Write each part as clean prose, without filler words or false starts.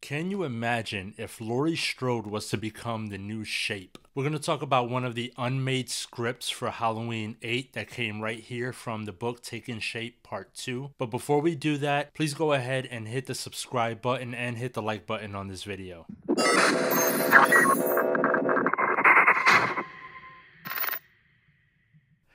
Can you imagine if Laurie Strode was to become the new Shape? We're going to talk about one of the unmade scripts for Halloween 8 that came right here from the book Taking Shape Part 2. But before we do that, please go ahead and hit the subscribe button and hit the like button on this video.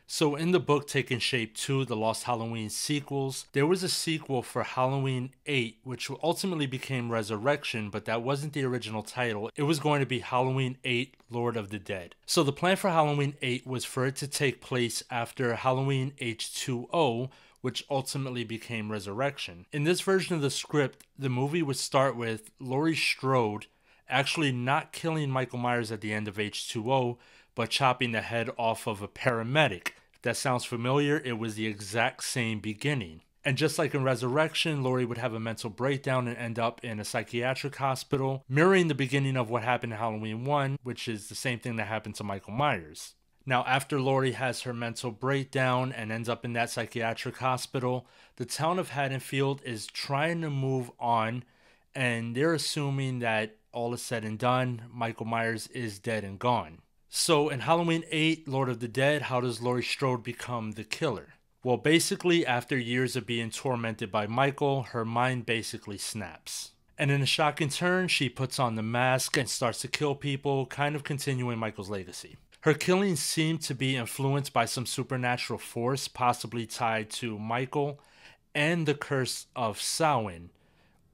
So in the book Taking Shape 2, The Lost Halloween sequels, there was a sequel for Halloween 8, which ultimately became Resurrection, but that wasn't the original title. It was going to be Halloween 8, Lord of the Dead. So the plan for Halloween 8 was for it to take place after Halloween H2O, which ultimately became Resurrection. In this version of the script, the movie would start with Laurie Strode actually not killing Michael Myers at the end of H2O, but chopping the head off of a paramedic. If that sounds familiar, it was the exact same beginning. And just like in Resurrection, Laurie would have a mental breakdown and end up in a psychiatric hospital, mirroring the beginning of what happened in Halloween 1, which is the same thing that happened to Michael Myers. Now, after Laurie has her mental breakdown and ends up in that psychiatric hospital, the town of Haddonfield is trying to move on, and they're assuming that all is said and done, Michael Myers is dead and gone. So in Halloween 8, Lord of the Dead, how does Laurie Strode become the killer? Well, basically, after years of being tormented by Michael, her mind basically snaps. And in a shocking turn, she puts on the mask and starts to kill people, kind of continuing Michael's legacy. Her killings seem to be influenced by some supernatural force, possibly tied to Michael and the curse of Samhain,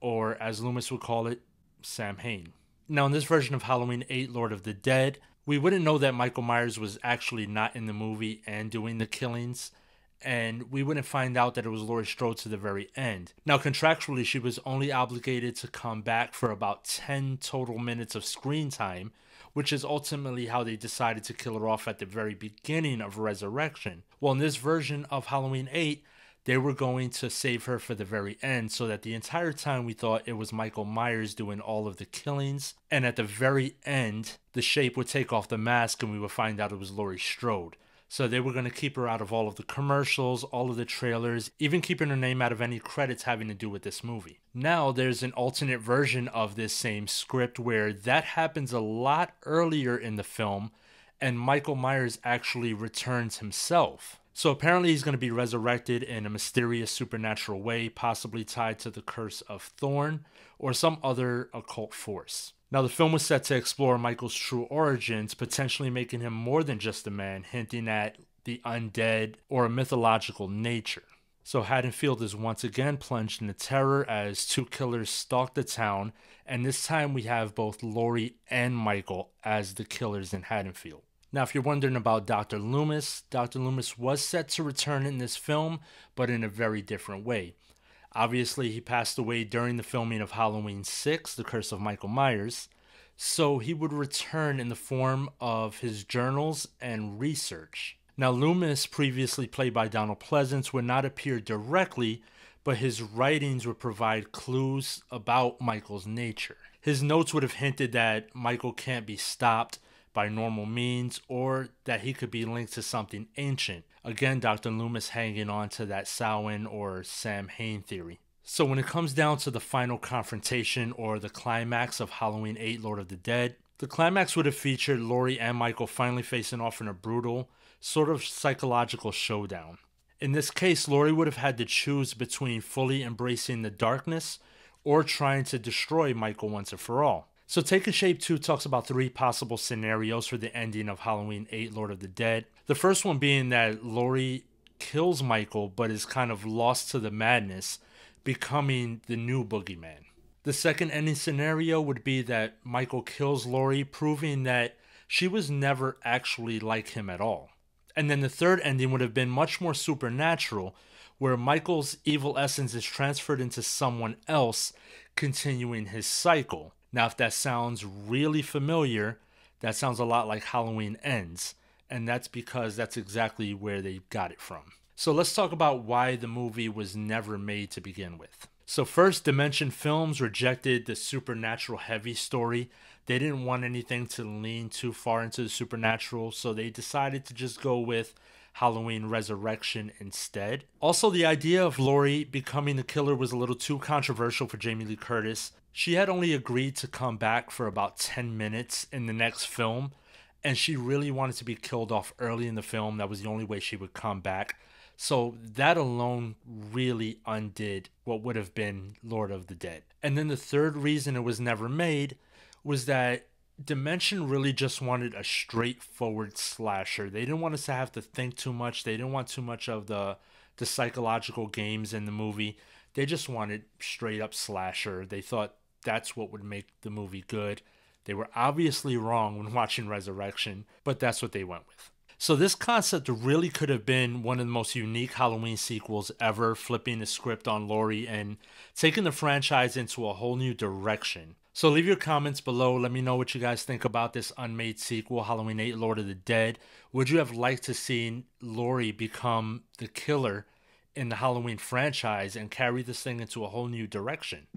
or as Loomis would call it, Samhain. Now, in this version of Halloween 8, Lord of the Dead, we wouldn't know that Michael Myers was actually not in the movie and doing the killings, and we wouldn't find out that it was Laurie Strode to the very end. Now, contractually, she was only obligated to come back for about 10 total minutes of screen time, which is ultimately how they decided to kill her off at the very beginning of Resurrection. Well, in this version of Halloween 8, they were going to save her for the very end, so that the entire time we thought it was Michael Myers doing all of the killings, and at the very end, the Shape would take off the mask and we would find out it was Laurie Strode. So they were going to keep her out of all of the commercials, all of the trailers, even keeping her name out of any credits having to do with this movie. Now there's an alternate version of this same script where that happens a lot earlier in the film, and Michael Myers actually returns himself. So apparently he's going to be resurrected in a mysterious supernatural way, possibly tied to the curse of Thorn or some other occult force. Now the film was set to explore Michael's true origins, potentially making him more than just a man, hinting at the undead or a mythological nature. So Haddonfield is once again plunged into terror as two killers stalk the town, and this time we have both Laurie and Michael as the killers in Haddonfield. Now, if you're wondering about Dr. Loomis was set to return in this film, but in a very different way. Obviously, he passed away during the filming of Halloween 6, The Curse of Michael Myers, so he would return in the form of his journals and research. Now, Loomis, previously played by Donald Pleasence, would not appear directly, but his writings would provide clues about Michael's nature. His notes would have hinted that Michael can't be stopped by normal means, or that he could be linked to something ancient. Again, Dr. Loomis hanging on to that Samhain or Samhain theory. So when it comes down to the final confrontation or the climax of Halloween 8, Lord of the Dead, the climax would have featured Laurie and Michael finally facing off in a brutal, sort of psychological showdown. In this case, Laurie would have had to choose between fully embracing the darkness or trying to destroy Michael once and for all. So Taking Shape 2 talks about 3 possible scenarios for the ending of Halloween 8, Lord of the Dead. The first one being that Laurie kills Michael but is kind of lost to the madness, becoming the new boogeyman. The second ending scenario would be that Michael kills Laurie, proving that she was never actually like him at all. And then the third ending would have been much more supernatural, where Michael's evil essence is transferred into someone else, continuing his cycle. Now, if that sounds really familiar, that sounds a lot like Halloween Ends, and that's because that's exactly where they got it from. So let's talk about why the movie was never made to begin with. So first, Dimension Films rejected the supernatural heavy story. They didn't want anything to lean too far into the supernatural, so they decided to just go with Halloween Resurrection instead. Also, the idea of Laurie becoming the killer was a little too controversial for Jamie Lee Curtis. She had only agreed to come back for about 10 minutes in the next film, and she really wanted to be killed off early in the film. That was the only way she would come back. So that alone really undid what would have been Lord of the Dead. And then the third reason it was never made was that Dimension really just wanted a straightforward slasher. They didn't want us to have to think too much. They didn't want too much of the psychological games in the movie. They just wanted straight up slasher. They thought that's what would make the movie good. They were obviously wrong when watching Resurrection, but that's what they went with. So this concept really could have been one of the most unique Halloween sequels ever, flipping the script on Laurie and taking the franchise into a whole new direction. So leave your comments below. Let me know what you guys think about this unmade sequel, Halloween 8 Lord of the Dead. Would you have liked to see Laurie become the killer in the Halloween franchise and carry this thing into a whole new direction?